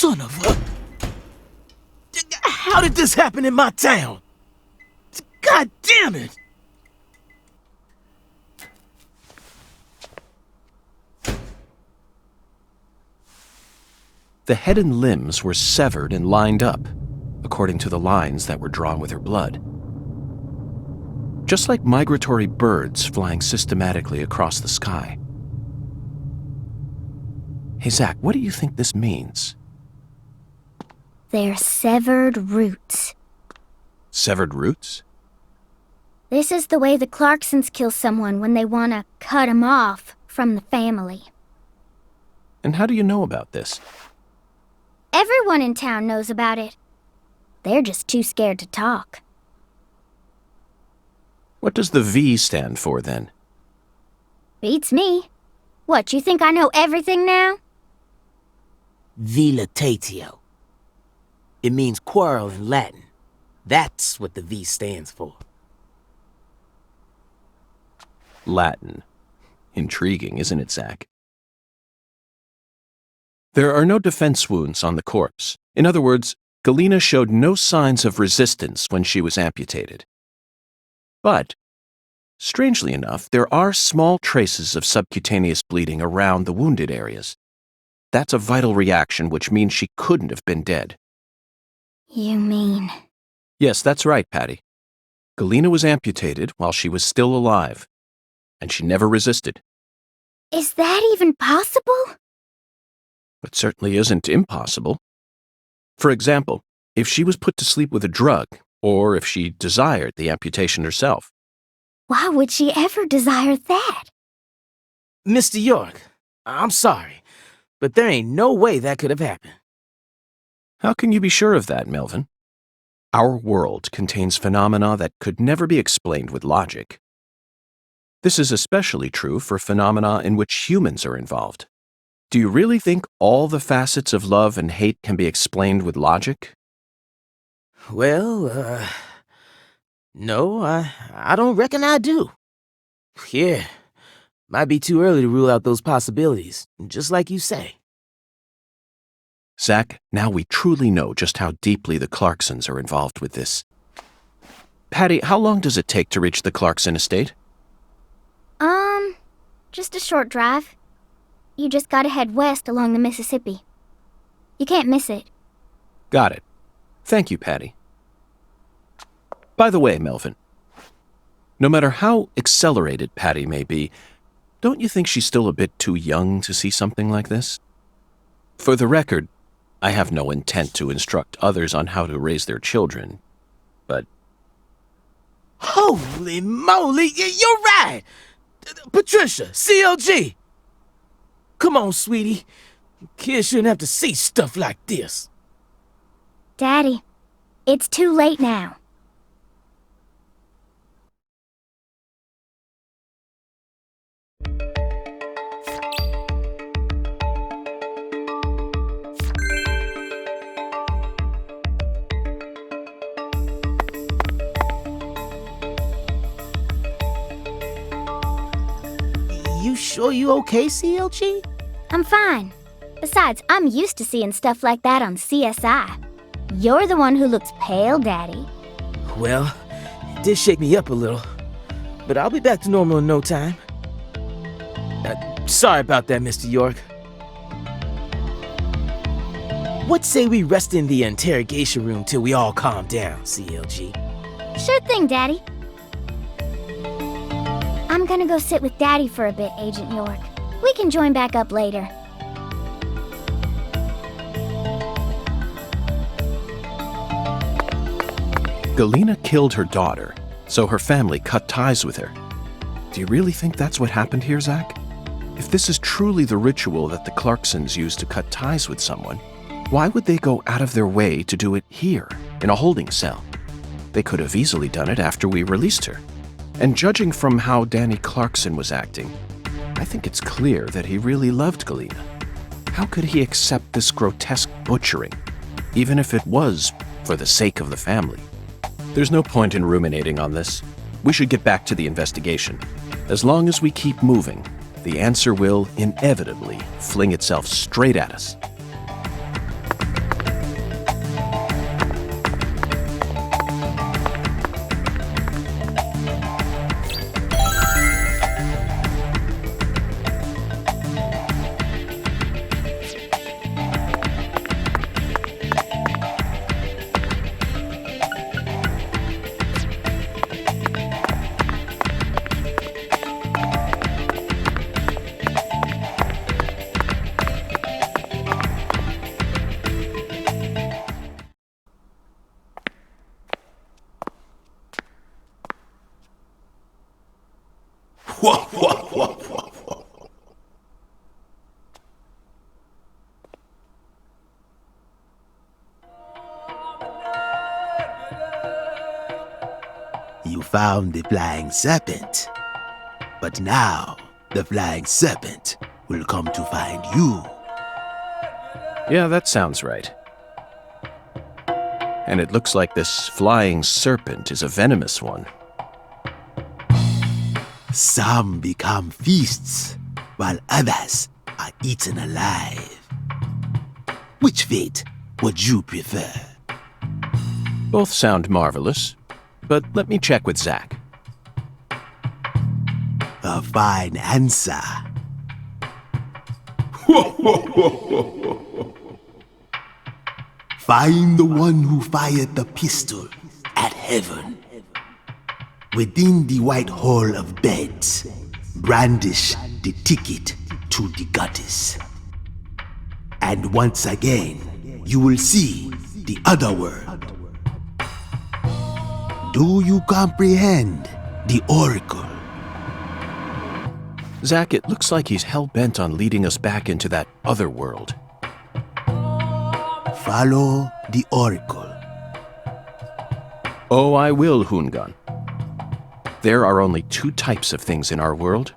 Son of a... How did this happen in my town? God damn it! The head and limbs were severed and lined up, according to the lines that were drawn with her blood. Just like migratory birds flying systematically across the sky. Hey, Zach, what do you think this means? They're severed roots. Severed roots? This is the way the Clarksons kill someone when they want to cut 'em off from the family. And how do you know about this? Everyone in town knows about it. They're just too scared to talk. What does the V stand for, then? Beats me. What, you think I know everything now? Vilitatio. It means quarrel in Latin. That's what the V stands for. Latin. Intriguing, isn't it, Zach? There are no defense wounds on the corpse. In other words, Galena showed no signs of resistance when she was amputated. But, strangely enough, there are small traces of subcutaneous bleeding around the wounded areas. That's a vital reaction, which means she couldn't have been dead. You mean... Yes, that's right, Patty. Galena was amputated while she was still alive, and she never resisted. Is that even possible? It certainly isn't impossible. For example, if she was put to sleep with a drug, or if she desired the amputation herself. Why would she ever desire that? Mr. York, I'm sorry, but there ain't no way that could have happened. How can you be sure of that, Melvin? Our world contains phenomena that could never be explained with logic. This is especially true for phenomena in which humans are involved. Do you really think all the facets of love and hate can be explained with logic? Well, no, I don't reckon I do. Yeah, might be too early to rule out those possibilities, just like you say. Zach, now we truly know just how deeply the Clarksons are involved with this. Patty, how long does it take to reach the Clarkson estate? Just a short drive. You just gotta head west along the Mississippi. You can't miss it. Got it. Thank you, Patty. By the way, Melvin, no matter how accelerated Patty may be, don't you think she's still a bit too young to see something like this? For the record, I have no intent to instruct others on how to raise their children, but... Holy moly, you're right! Patricia, CLG! Come on, sweetie. Kids shouldn't have to see stuff like this. Daddy, it's too late now. You sure you okay, CLG? I'm fine. Besides, I'm used to seeing stuff like that on CSI. You're the one who looks pale, Daddy. Well, it did shake me up a little, but I'll be back to normal in no time. Sorry about that, Mr. York. What say we rest in the interrogation room till we all calm down, CLG? Sure thing, Daddy. I'm gonna go sit with Daddy for a bit, Agent York. We can join back up later. Galena killed her daughter, so her family cut ties with her. Do you really think that's what happened here, Zach? If this is truly the ritual that the Clarksons use to cut ties with someone, why would they go out of their way to do it here, in a holding cell? They could have easily done it after we released her. And judging from how Danny Clarkson was acting, I think it's clear that he really loved Galena. How could he accept this grotesque butchering, even if it was for the sake of the family? There's no point in ruminating on this. We should get back to the investigation. As long as we keep moving, the answer will inevitably fling itself straight at us. You found the flying serpent. But now, the flying serpent will come to find you. Yeah, that sounds right. And it looks like this flying serpent is a venomous one. Some become feasts, while others are eaten alive. Which fate would you prefer? Both sound marvelous, but let me check with Zach. A fine answer. Find the one who fired the pistol at heaven. Within the white hall of beds, brandish the ticket to the goddess. And once again, you will see the other world. Do you comprehend the oracle? Zach, it looks like he's hell-bent on leading us back into that other world. Follow the oracle. Oh, I will, Hungan. There are only two types of things in our world.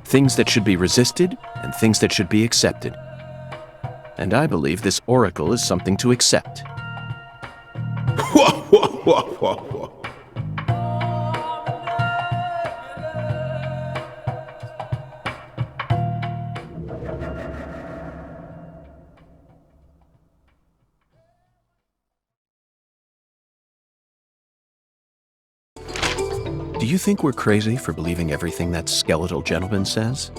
Things that should be resisted and things that should be accepted. And I believe this oracle is something to accept. Do you think we're crazy for believing everything that skeletal gentleman says?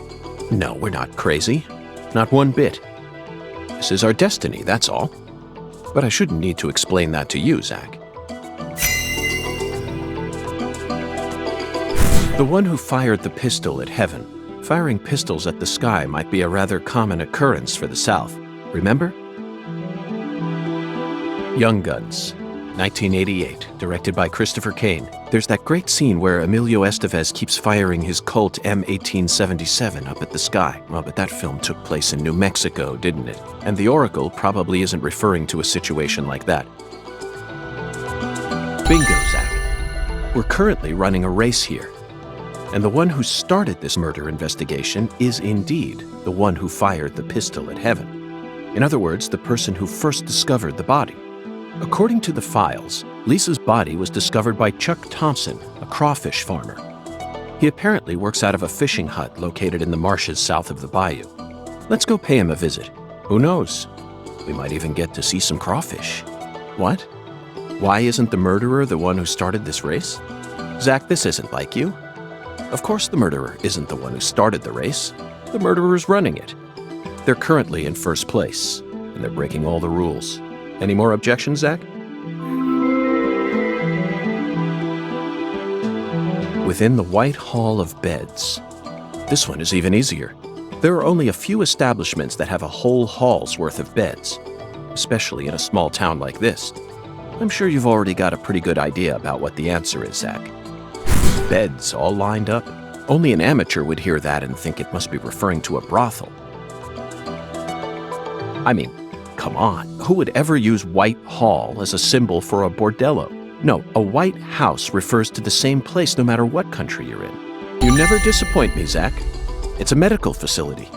No, we're not crazy. Not one bit. This is our destiny, that's all. But I shouldn't need to explain that to you, Zach. The one who fired the pistol at heaven. Firing pistols at the sky might be a rather common occurrence for the South. Remember? Young Guns, 1988, directed by Christopher Kane. There's that great scene where Emilio Estevez keeps firing his Colt M1877 up at the sky. Well, but that film took place in New Mexico, didn't it? And the Oracle probably isn't referring to a situation like that. Bingo, Zach. We're currently running a race here. And the one who started this murder investigation is indeed the one who fired the pistol at heaven. In other words, the person who first discovered the body. According to the files, Lisa's body was discovered by Chuck Thompson, a crawfish farmer. He apparently works out of a fishing hut located in the marshes south of the bayou. Let's go pay him a visit. Who knows? We might even get to see some crawfish. What? Why isn't the murderer the one who started this race? Zach, this isn't like you. Of course the murderer isn't the one who started the race. The murderer's running it. They're currently in first place, and they're breaking all the rules. Any more objections, Zach? Within the White Hall of Beds. This one is even easier. There are only a few establishments that have a whole hall's worth of beds, especially in a small town like this. I'm sure you've already got a pretty good idea about what the answer is, Zach. Beds all lined up. Only an amateur would hear that and think it must be referring to a brothel. I mean, come on, who would ever use White Hall as a symbol for a bordello? No, a White House refers to the same place no matter what country you're in. You never disappoint me, Zach. It's a medical facility.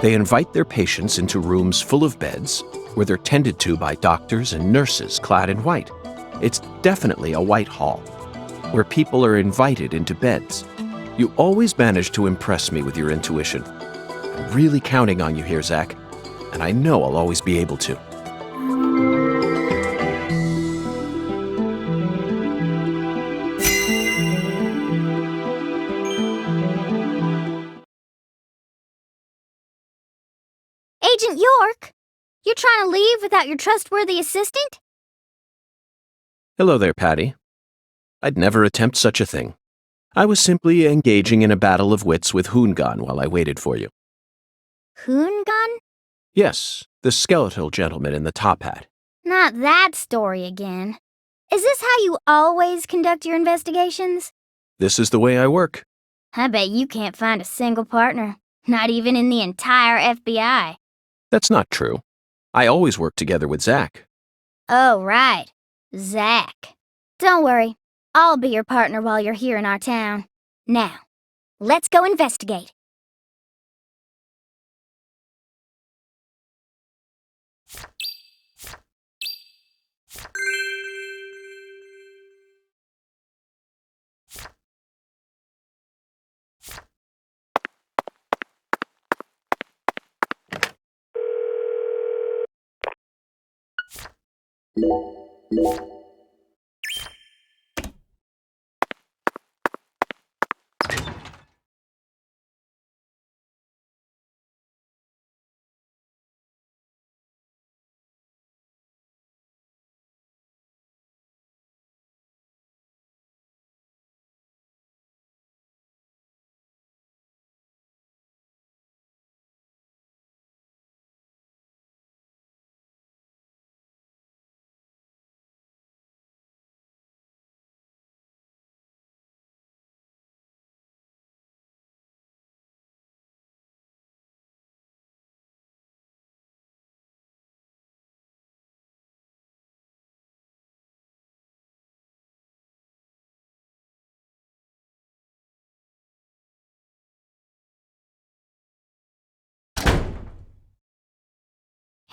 They invite their patients into rooms full of beds where they're tended to by doctors and nurses clad in white. It's definitely a White Hall, where people are invited into beds. You always manage to impress me with your intuition. I'm really counting on you here, Zach, and I know I'll always be able to. Agent York, you're trying to leave without your trustworthy assistant? Hello there, Patty. I'd never attempt such a thing. I was simply engaging in a battle of wits with Hungan while I waited for you. Hungan? Yes, the skeletal gentleman in the top hat. Not that story again. Is this how you always conduct your investigations? This is the way I work. I bet you can't find a single partner, not even in the entire FBI. That's not true. I always work together with Zach. Oh, right. Zach. Don't worry. I'll be your partner while you're here in our town. Now, let's go investigate.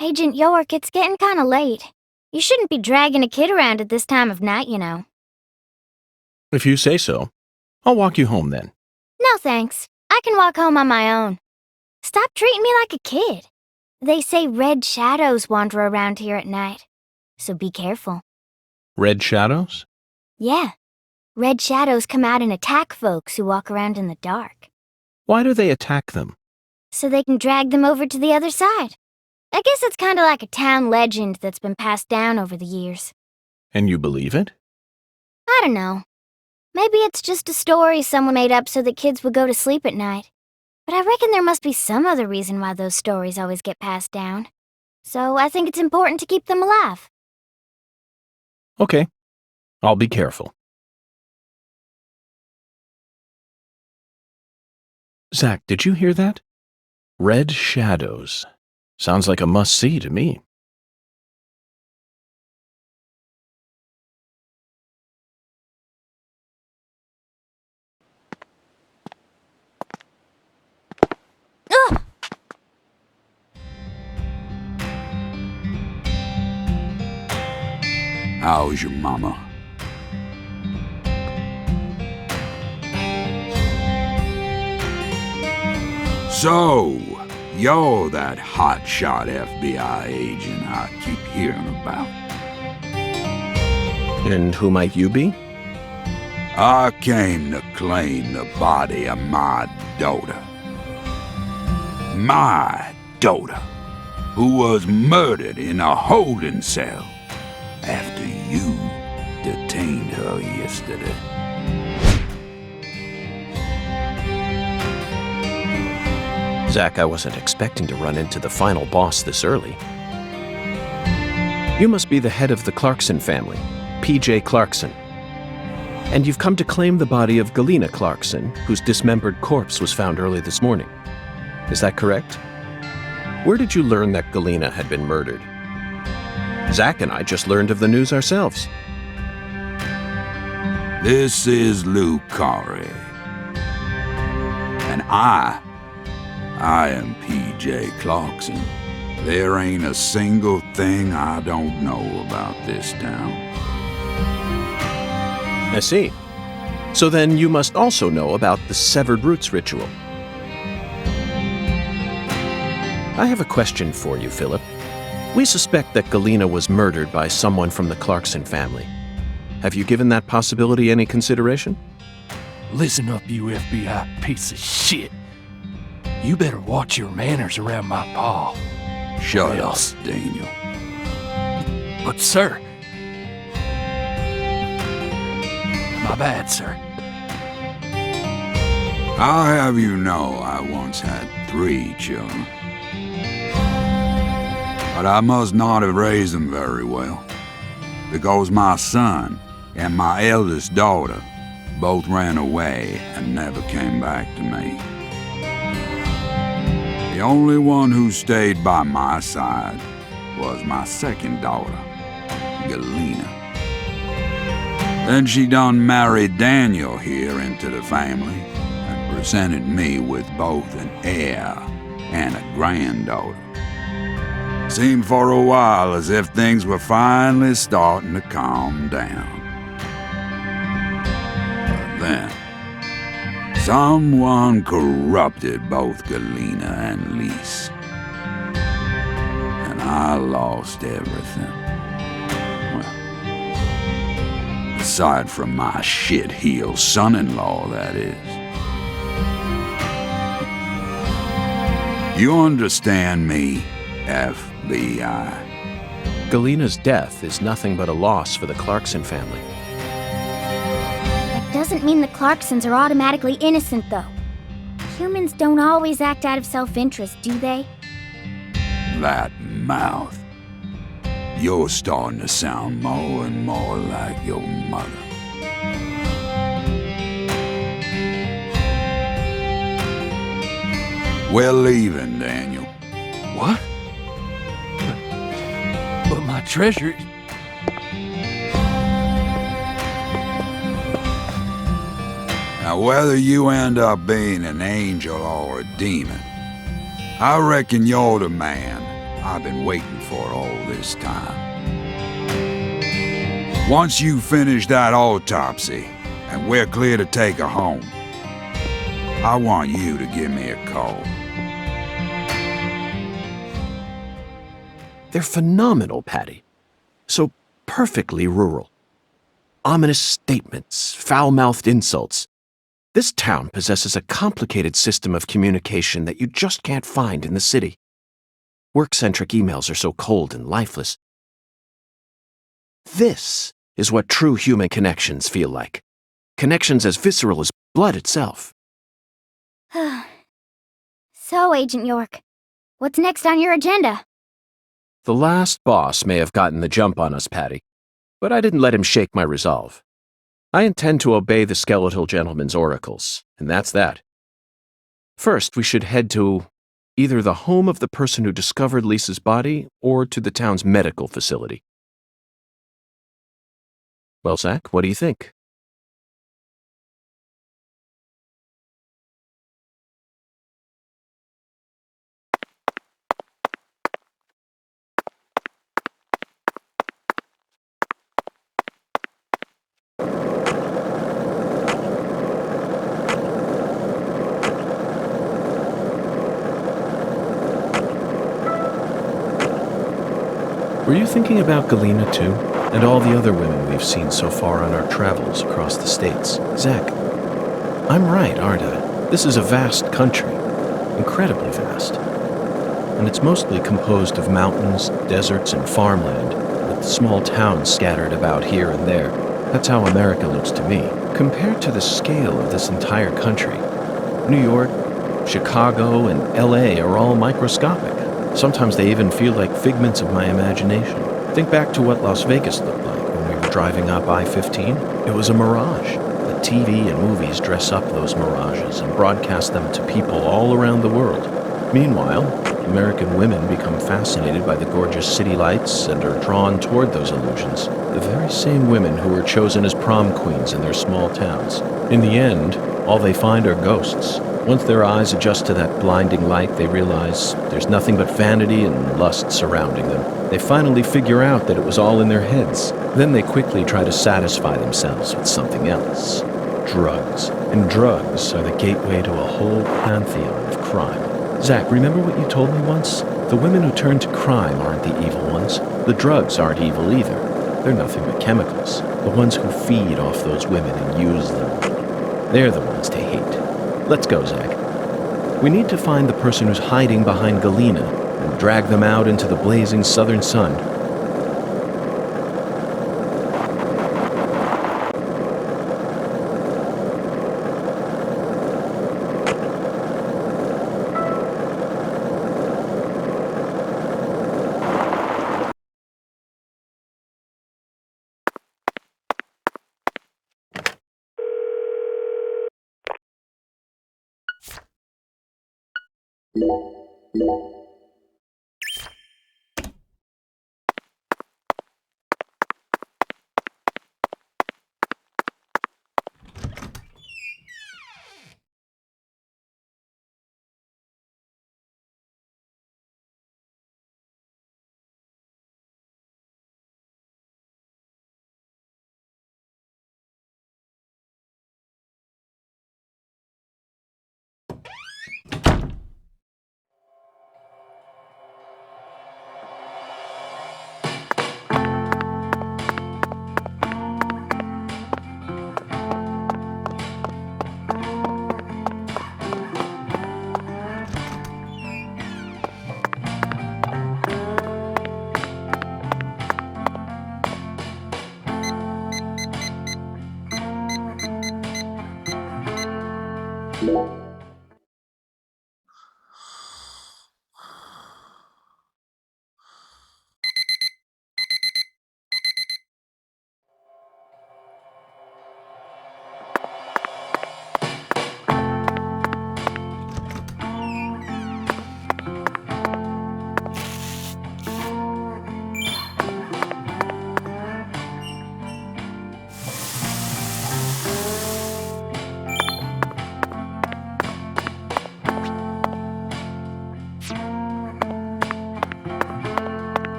Agent York, it's getting kinda late. You shouldn't be dragging a kid around at this time of night, you know. If you say so. I'll walk you home then. No thanks. I can walk home on my own. Stop treating me like a kid. They say red shadows wander around here at night, so be careful. Red shadows? Yeah, red shadows come out and attack folks who walk around in the dark, Why do they attack them? so they can drag them over to the other side. I guess it's kinda like a town legend that's been passed down over the years. And you believe it? I don't know. Maybe it's just a story someone made up so that kids would go to sleep at night. But I reckon there must be some other reason why those stories always get passed down. So I think it's important to keep them alive. Okay. I'll be careful. Zach, did you hear that? Red shadows. Sounds like a must-see to me. Ugh! How's your mama? So, you're that hotshot FBI agent I keep hearing about. And who might you be? I came to claim the body of my daughter. My daughter, who was murdered in a holding cell after you detained her yesterday. Zach, I wasn't expecting to run into the final boss this early. You must be the head of the Clarkson family, P.J. Clarkson. And you've come to claim the body of Galena Clarkson, whose dismembered corpse was found early this morning. Is that correct? Where did you learn that Galena had been murdered? Zach and I just learned of the news ourselves. This is Lou Corey. And I am P.J. Clarkson. There ain't a single thing I don't know about this town. I see. So then you must also know about the severed roots ritual. I have a question for you, Philip. We suspect that Galena was murdered by someone from the Clarkson family. Have you given that possibility any consideration? Listen up, you FBI piece of shit. You better watch your manners around my pa. Shut up, Daniel. But, sir... My bad, sir. I'll have you know I once had 3 children. But I must not have raised them very well, because my son and my eldest daughter both ran away and never came back to me. The only one who stayed by my side was my second daughter, Galena. Then she done married Daniel here into the family and presented me with both an heir and a granddaughter. Seemed for a while as if things were finally starting to calm down. But then, someone corrupted both Galena and Lise. And I lost everything. Well, aside from my shit-heel son-in-law, that is. You understand me, FBI? Galena's death is nothing but a loss for the Clarkson family. That doesn't mean the Clarksons are automatically innocent, though. Humans don't always act out of self-interest, do they? That mouth. You're starting to sound more and more like your mother. We're leaving, Daniel. What? But my treasure... Now, whether you end up being an angel or a demon, I reckon you're the man I've been waiting for all this time. Once you finish that autopsy and we're clear to take her home, I want you to give me a call. They're phenomenal, Patty. So perfectly rural. Ominous statements, foul-mouthed insults. This town possesses a complicated system of communication that you just can't find in the city. Work-centric emails are so cold and lifeless. This is what true human connections feel like. Connections as visceral as blood itself. So, Agent York, what's next on your agenda? The last boss may have gotten the jump on us, Patty, but I didn't let him shake my resolve. I intend to obey the skeletal gentleman's oracles, and that's that. First, we should head to either the home of the person who discovered Lisa's body or to the town's medical facility. Well, Zach, what do you think? Were you thinking about Galena too? And all the other women we've seen so far on our travels across the states? Zach, I'm right, aren't I? This is a vast country. Incredibly vast. And it's mostly composed of mountains, deserts, and farmland, with small towns scattered about here and there. That's how America looks to me. Compared to the scale of this entire country, New York, Chicago, and LA are all microscopic. Sometimes they even feel like figments of my imagination. Think back to what Las Vegas looked like when we were driving up I-15. It was a mirage. But TV and movies dress up those mirages and broadcast them to people all around the world. Meanwhile, American women become fascinated by the gorgeous city lights and are drawn toward those illusions. The very same women who were chosen as prom queens in their small towns. In the end, all they find are ghosts. Once their eyes adjust to that blinding light, they realize there's nothing but vanity and lust surrounding them. They finally figure out that it was all in their heads. Then they quickly try to satisfy themselves with something else. Drugs. And drugs are the gateway to a whole pantheon of crime. Zach, remember what you told me once? The women who turn to crime aren't the evil ones. The drugs aren't evil either. They're nothing but chemicals. The ones who feed off those women and use them. They're the ones to hate. Let's go, Zach. We need to find the person who's hiding behind Galena and drag them out into the blazing southern sun.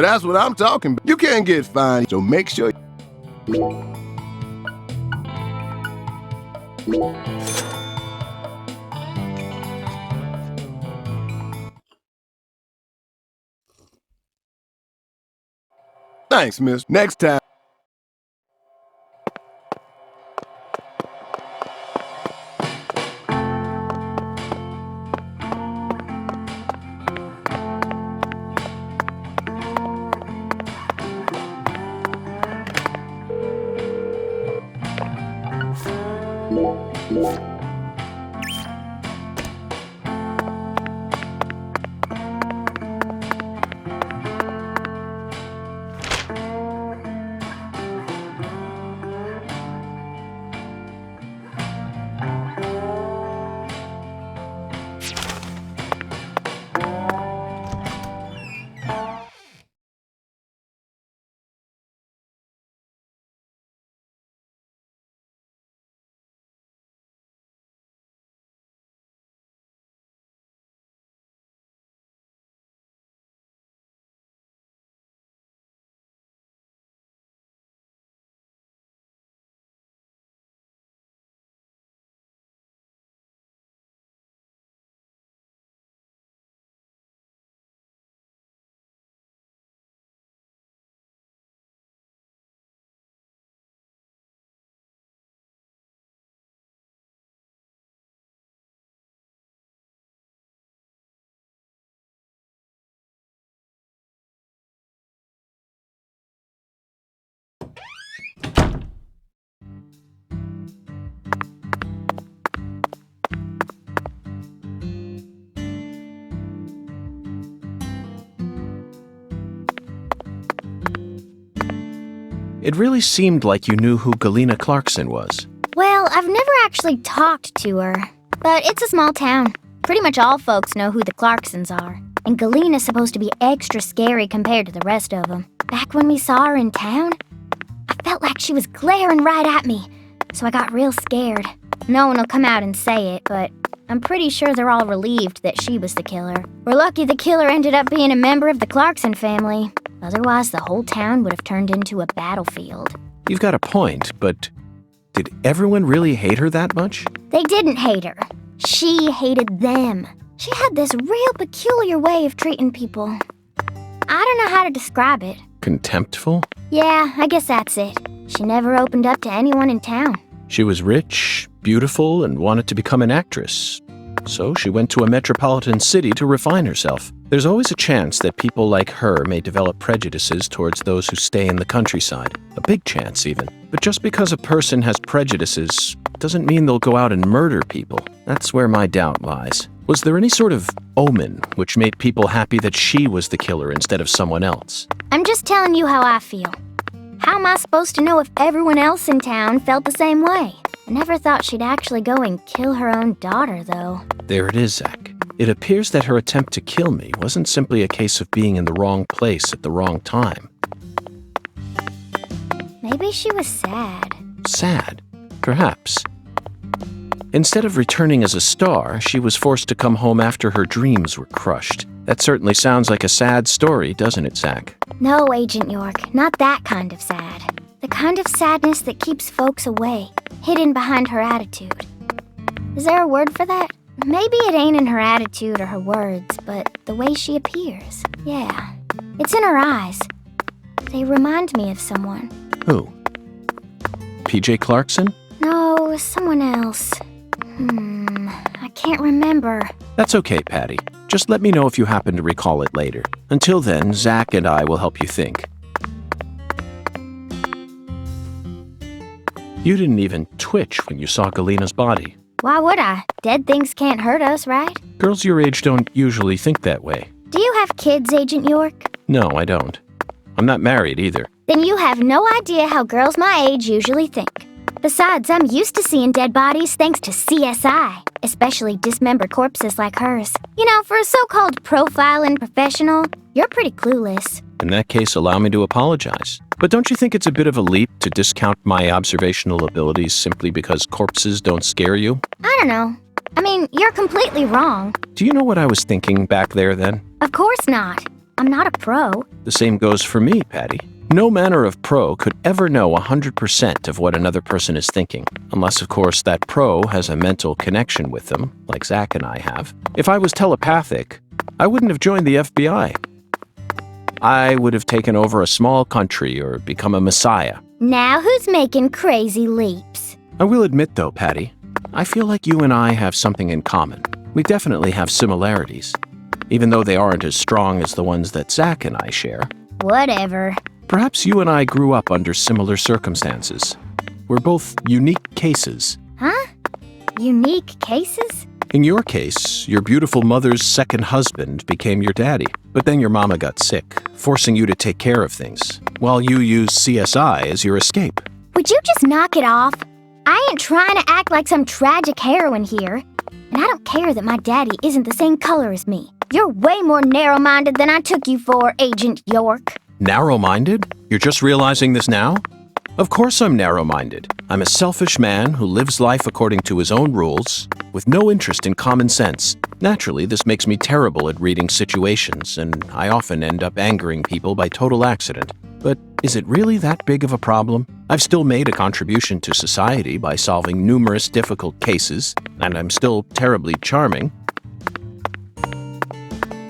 Now that's what I'm talking about. You can't get fined, so make sure. Thanks, miss. Next time. It really seemed like you knew who Galena Clarkson was. Well, I've never actually talked to her, but it's a small town. Pretty much all folks know who the Clarksons are, and Galena's supposed to be extra scary compared to the rest of them. Back when we saw her in town, I felt like she was glaring right at me, so I got real scared. No one will come out and say it, but I'm pretty sure they're all relieved that she was the killer. We're lucky the killer ended up being a member of the Clarkson family. Otherwise, the whole town would have turned into a battlefield. You've got a point, but did everyone really hate her that much? They didn't hate her. She hated them. She had this real peculiar way of treating people. I don't know how to describe it. Contemptful? Yeah, I guess that's it. She never opened up to anyone in town. She was rich, beautiful, and wanted to become an actress. So she went to a metropolitan city to refine herself. There's always a chance that people like her may develop prejudices towards those who stay in the countryside. A big chance, even. But just because a person has prejudices doesn't mean they'll go out and murder people. That's where my doubt lies. Was there any sort of omen which made people happy that she was the killer instead of someone else? I'm just telling you how I feel. How am I supposed to know if everyone else in town felt the same way? I never thought she'd actually go and kill her own daughter, though. There it is, Zach. It appears that her attempt to kill me wasn't simply a case of being in the wrong place at the wrong time. Maybe she was sad. Sad? Perhaps. Instead of returning as a star, she was forced to come home after her dreams were crushed. That certainly sounds like a sad story, doesn't it, Zach? No, Agent York, not that kind of sad. The kind of sadness that keeps folks away, hidden behind her attitude. Is there a word for that? Maybe it ain't in her attitude or her words, but the way she appears. Yeah, it's in her eyes. They remind me of someone. Who? PJ Clarkson? No, someone else. I can't remember. That's okay, Patty. Just let me know if you happen to recall it later. Until then, Zach and I will help you think. You didn't even twitch when you saw Galena's body. Why would I? Dead things can't hurt us, right? Girls your age don't usually think that way. Do you have kids, Agent York? No, I don't. I'm not married either. Then you have no idea how girls my age usually think. Besides, I'm used to seeing dead bodies thanks to CSI, especially dismembered corpses like hers. You know, for a so-called profiling professional, you're pretty clueless. In that case, allow me to apologize. But don't you think it's a bit of a leap to discount my observational abilities simply because corpses don't scare you? I don't know. I mean, you're completely wrong. Do you know what I was thinking back there then? Of course not. I'm not a pro. The same goes for me, Patty. No manner of pro could ever know 100% of what another person is thinking, unless, of course, that pro has a mental connection with them, like Zach and I have. If I was telepathic, I wouldn't have joined the FBI. I would have taken over a small country or become a messiah. Now who's making crazy leaps? I will admit, though, Patty, I feel like you and I have something in common. We definitely have similarities, even though they aren't as strong as the ones that Zach and I share. Whatever. Perhaps you and I grew up under similar circumstances. We're both unique cases. Huh? Unique cases? In your case, your beautiful mother's second husband became your daddy, but then your mama got sick, forcing you to take care of things, while you used CSI as your escape. Would you just knock it off? I ain't trying to act like some tragic heroine here. And I don't care that my daddy isn't the same color as me. You're way more narrow-minded than I took you for, Agent York. Narrow-minded? You're just realizing this now? Of course I'm narrow-minded. I'm a selfish man who lives life according to his own rules, with no interest in common sense. Naturally, this makes me terrible at reading situations, and I often end up angering people by total accident. But is it really that big of a problem? I've still made a contribution to society by solving numerous difficult cases, and I'm still terribly charming.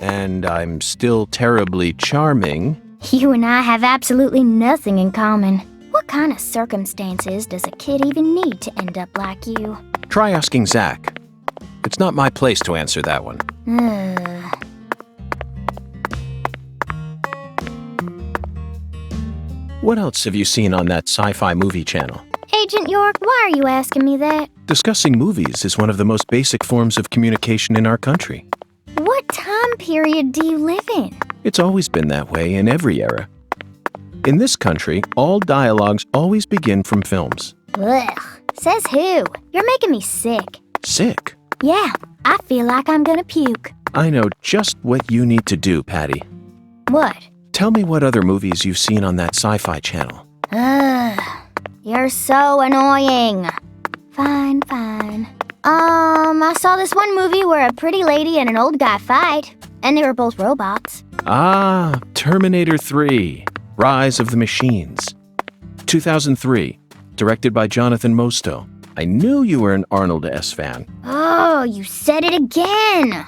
And I'm still terribly charming. You and I have absolutely nothing in common. What kind of circumstances does a kid even need to end up like you? Try asking Zach. It's not my place to answer that one. What else have you seen on that sci-fi movie channel? Agent York, why are you asking me that? Discussing movies is one of the most basic forms of communication in our country. What time period do you live in? It's always been that way in every era. In this country, all dialogues always begin from films. Ugh. Says who? You're making me sick. Sick? Yeah, I feel like I'm gonna puke. I know just what you need to do, Patty. What? Tell me what other movies you've seen on that sci-fi channel. Ugh. You're so annoying. Fine. I saw this one movie where a pretty lady and an old guy fight, and they were both robots. Ah, Terminator 3, Rise of the Machines. 2003, directed by Jonathan Mostow. I knew you were an Arnold S. fan. Oh, you said it again.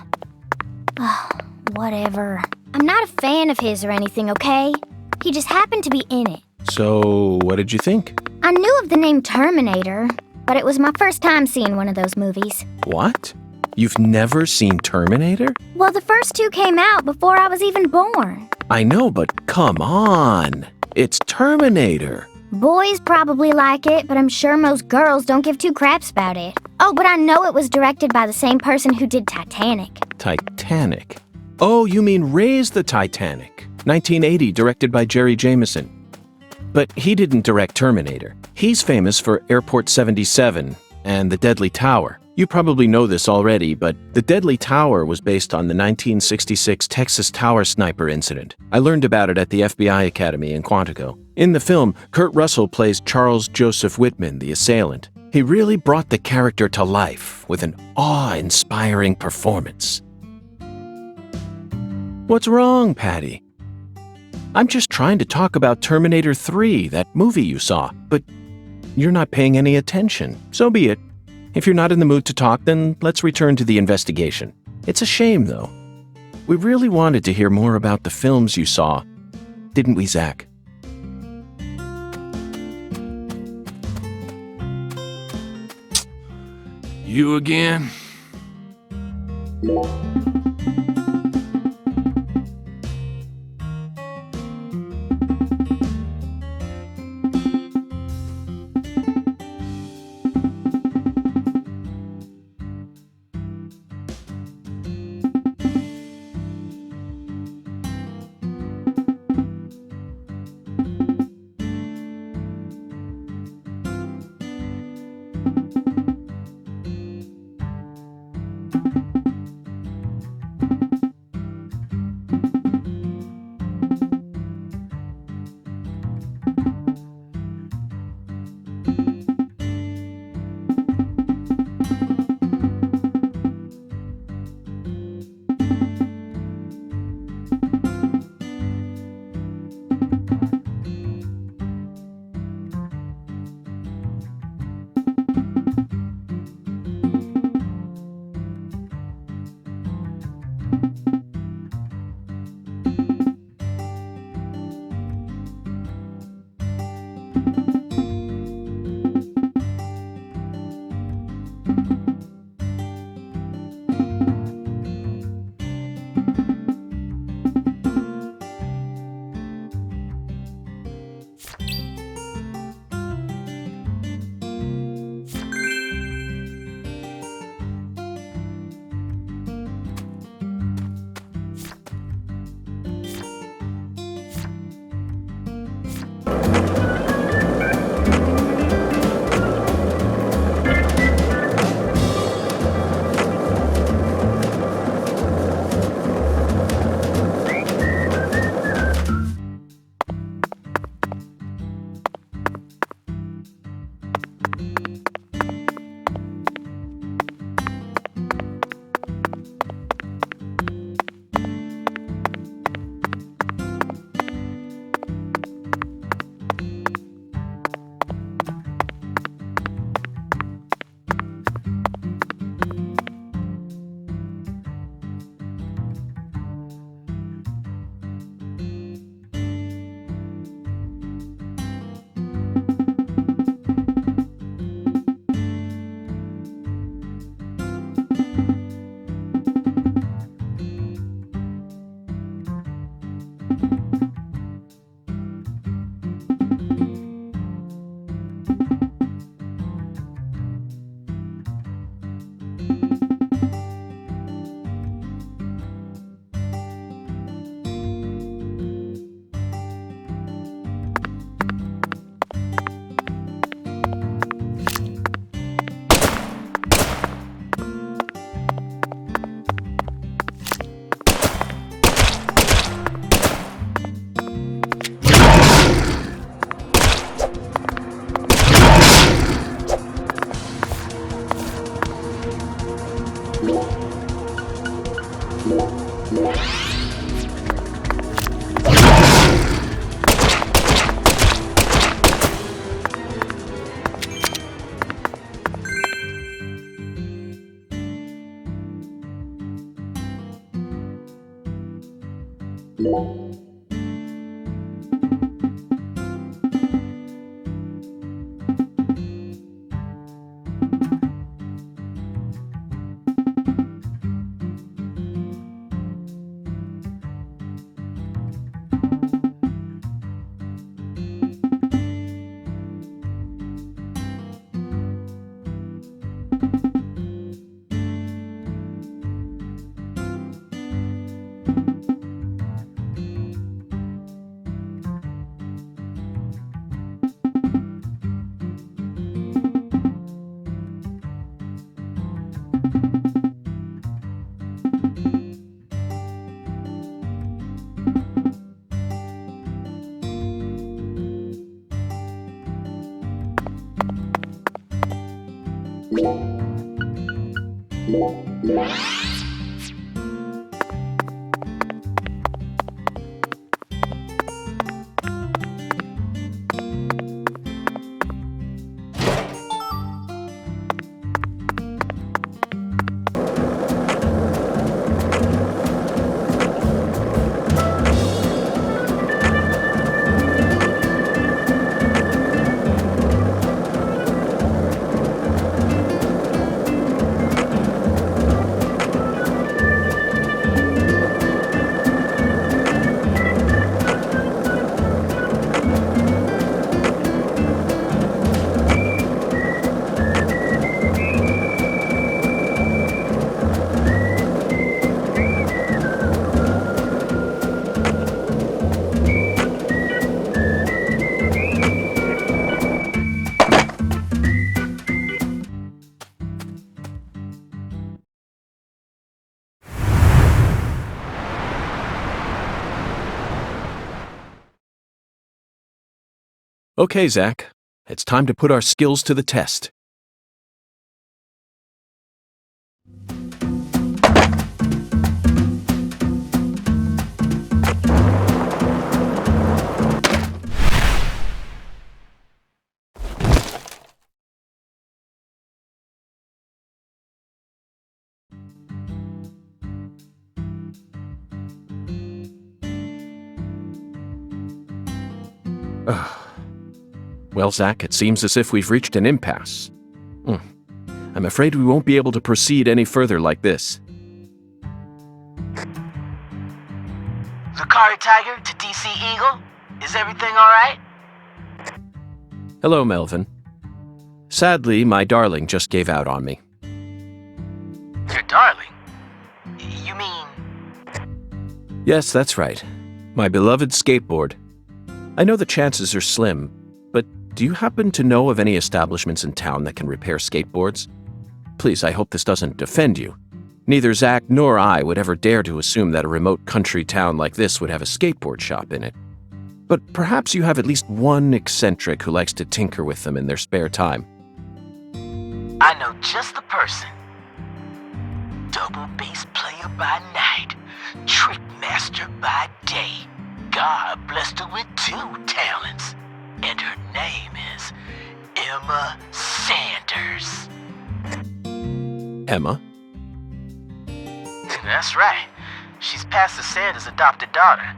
Oh, whatever. I'm not a fan of his or anything, okay? He just happened to be in it. So, what did you think? I knew of the name Terminator, but it was my first time seeing one of those movies. What? You've never seen Terminator? Well, the first two came out before I was even born. I know, but come on. It's Terminator. Boys probably like it, but I'm sure most girls don't give two craps about it. Oh, but I know it was directed by the same person who did Titanic. Titanic? Oh, you mean Raise the Titanic, 1980, directed by Jerry Jameson. But he didn't direct Terminator. He's famous for Airport 77 and The Deadly Tower. You probably know this already, but The Deadly Tower was based on the 1966 Texas Tower sniper incident. I learned about it at the FBI Academy in Quantico. In the film, Kurt Russell plays Charles Joseph Whitman, the assailant. He really brought the character to life with an awe-inspiring performance. What's wrong, Patty? I'm just trying to talk about Terminator 3, that movie you saw, but you're not paying any attention. So be it. If you're not in the mood to talk, then let's return to the investigation. It's a shame, though. We really wanted to hear more about the films you saw, didn't we, Zach? You again? Okay, Zach. It's time to put our skills to the test. Well, Zach, it seems as if we've reached an impasse. I'm afraid we won't be able to proceed any further like this. Zakari Tiger to DC Eagle? Is everything alright? Hello, Melvin. Sadly, my darling just gave out on me. Your darling? You mean... Yes, that's right. My beloved skateboard. I know the chances are slim, but do you happen to know of any establishments in town that can repair skateboards? Please, I hope this doesn't offend you. Neither Zach nor I would ever dare to assume that a remote country town like this would have a skateboard shop in it. But perhaps you have at least one eccentric who likes to tinker with them in their spare time. I know just the person. Double bass player by night, trick master by day. God blessed her with 2 talents, and her name is Emma Sanders. Emma? That's right. She's Pastor Sanders' adopted daughter,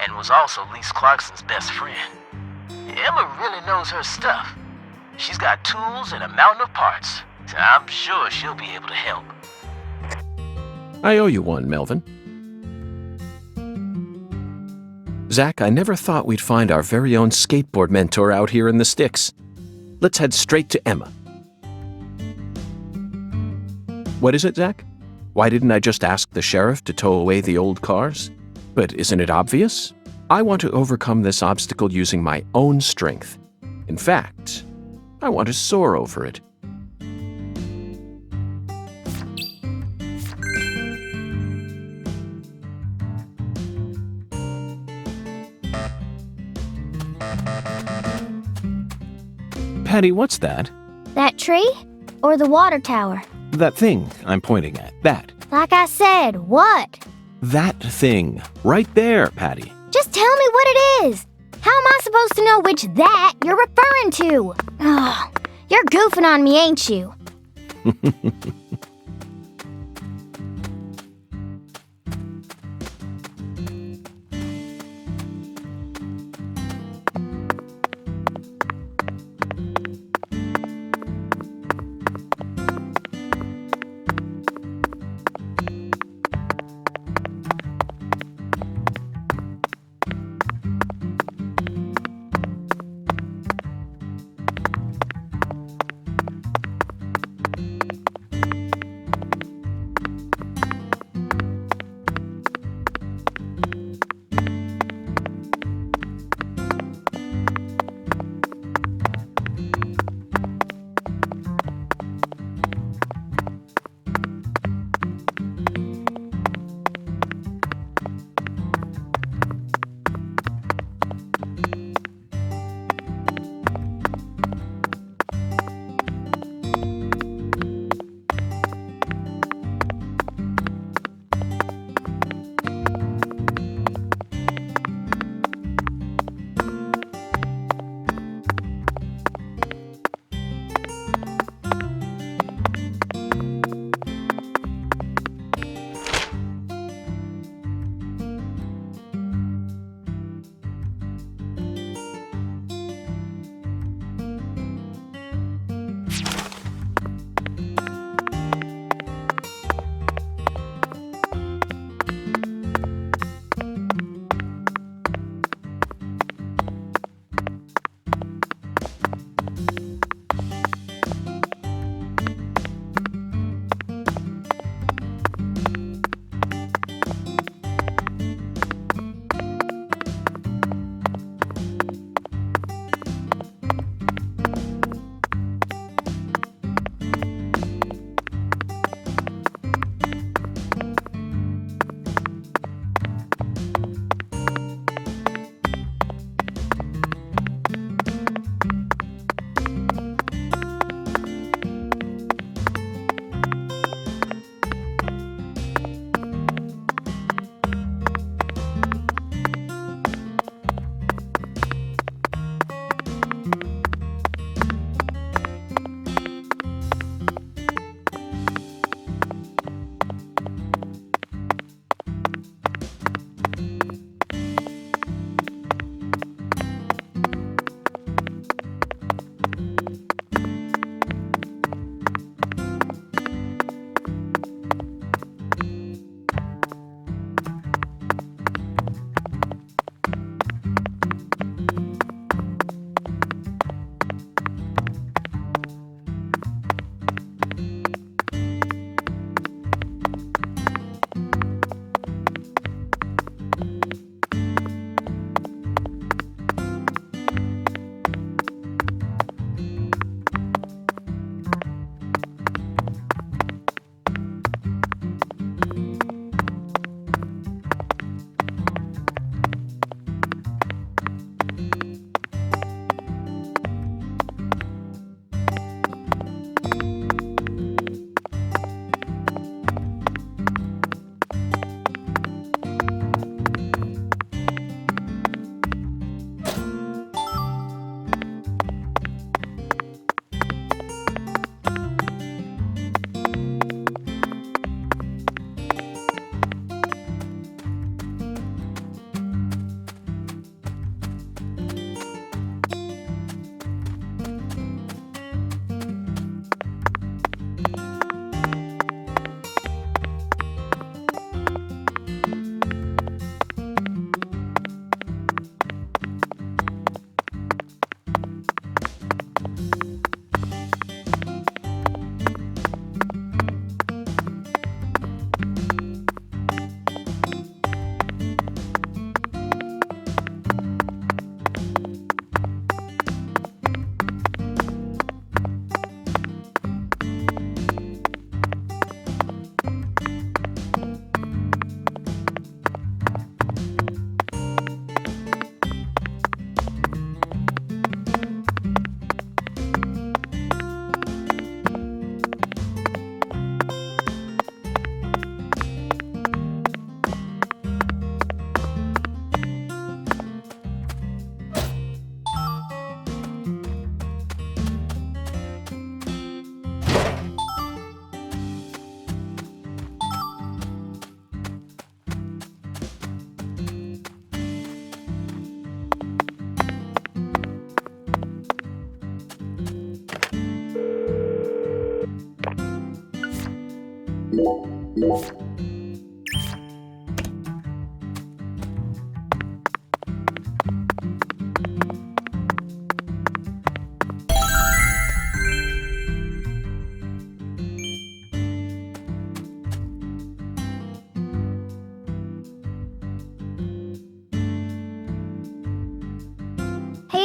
and was also Lise Clarkson's best friend. Emma really knows her stuff. She's got tools and a mountain of parts, so I'm sure she'll be able to help. I owe you one, Melvin. Zach, I never thought we'd find our very own skateboard mentor out here in the sticks. Let's head straight to Emma. What is it, Zach? Why didn't I just ask the sheriff to tow away the old cars? But isn't it obvious? I want to overcome this obstacle using my own strength. In fact, I want to soar over it. Patty, what's that? That tree? Or the water tower? That thing I'm pointing at. That. Like I said, what? That thing. Right there, Patty. Just tell me what it is. How am I supposed to know which that you're referring to? Oh, you're goofing on me, ain't you?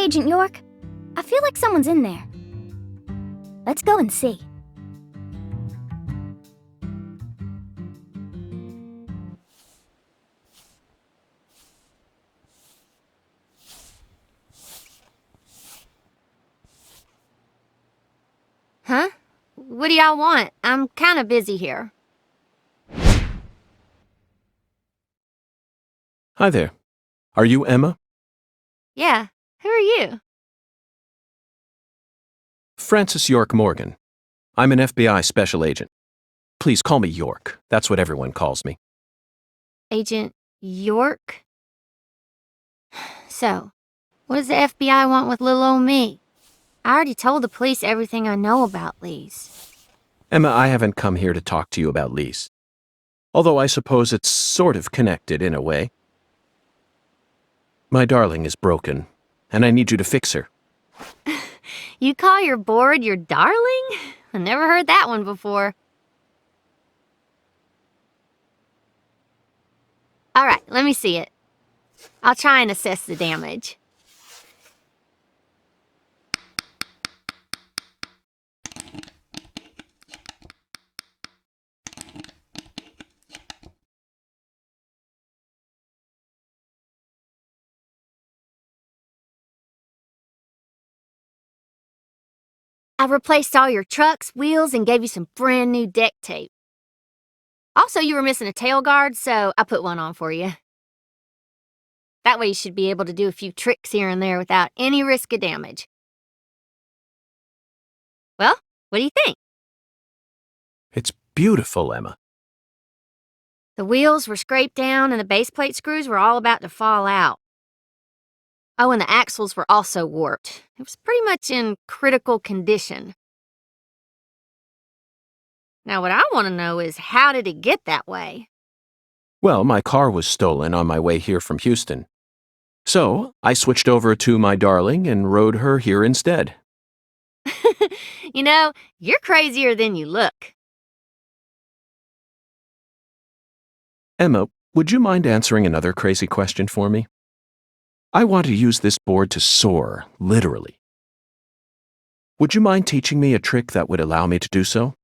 Agent York. I feel like someone's in there. Let's go and see. Huh? What do y'all want? I'm kinda busy here. Hi there. Are you Emma? Yeah, who are you? Francis York Morgan. I'm an FBI special agent. Please call me York. That's what everyone calls me. Agent York? So, what does the FBI want with little old me? I already told the police everything I know about Lise. Emma, I haven't come here to talk to you about Lise. Although I suppose it's sort of connected in a way. My darling is broken, and I need you to fix her. You call your board your darling? I never heard that one before. All right, let me see it. I'll try and assess the damage. I replaced all your trucks, wheels, and gave you some brand new deck tape. Also, you were missing a tail guard, so I put one on for you. That way you should be able to do a few tricks here and there without any risk of damage. Well, what do you think? It's beautiful, Emma. The wheels were scraped down and the base plate screws were all about to fall out. Oh, and the axles were also warped. It was pretty much in critical condition. Now, what I want to know is, how did it get that way? Well, my car was stolen on my way here from Houston. So, I switched over to my darling and rode her here instead. You know, you're crazier than you look. Emma, would you mind answering another crazy question for me? I want to use this board to soar, literally. Would you mind teaching me a trick that would allow me to do so?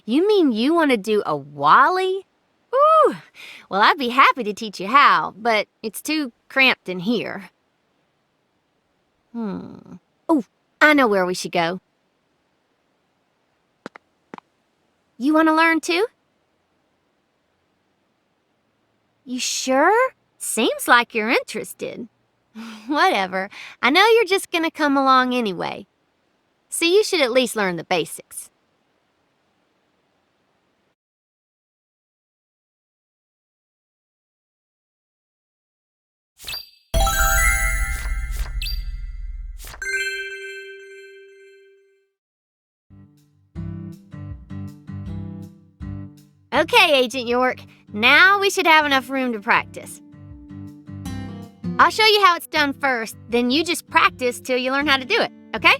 You mean you want to do a wally? Ooh, well, I'd be happy to teach you how, but it's too cramped in here. Oh, I know where we should go. You want to learn too? You sure? Seems like you're interested. Whatever. I know you're just gonna come along anyway. So you should at least learn the basics. Okay, Agent York. Now we should have enough room to practice. I'll show you how it's done first, then you just practice till you learn how to do it, okay?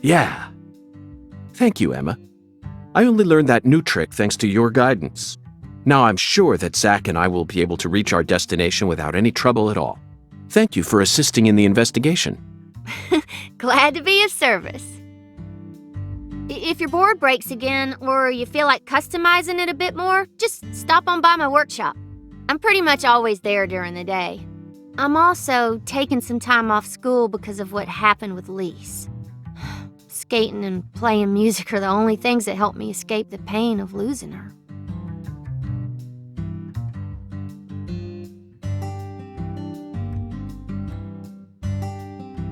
Yeah. Thank you, Emma. I only learned that new trick thanks to your guidance. Now I'm sure that Zach and I will be able to reach our destination without any trouble at all. Thank you for assisting in the investigation. Glad to be of service. If your board breaks again, or you feel like customizing it a bit more, just stop on by my workshop. I'm pretty much always there during the day. I'm also taking some time off school because of what happened with Lise. Skating and playing music are the only things that help me escape the pain of losing her.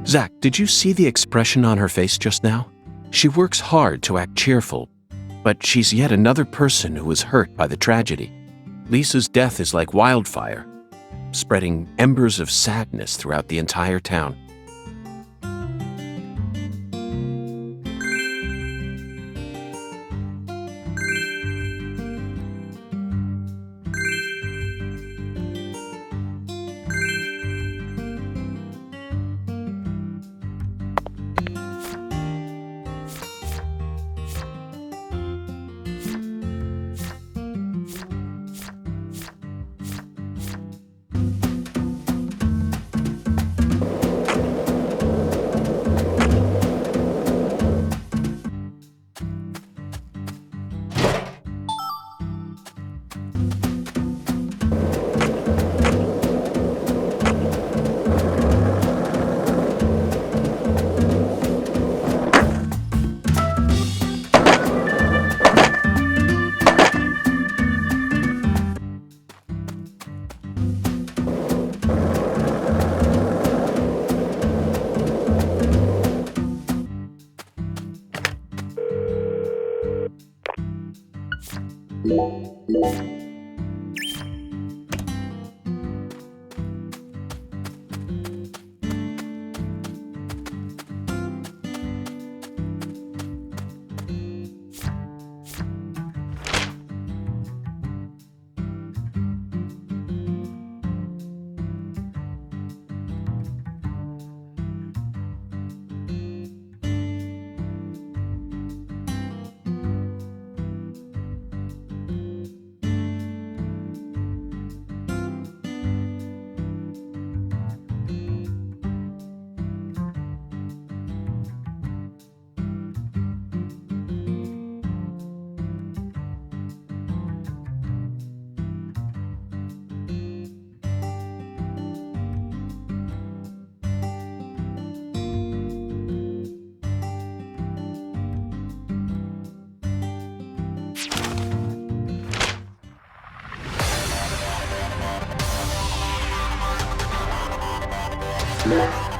Zach, did you see the expression on her face just now? She works hard to act cheerful, but she's yet another person who was hurt by the tragedy. Lisa's death is like wildfire, spreading embers of sadness throughout the entire town. Black.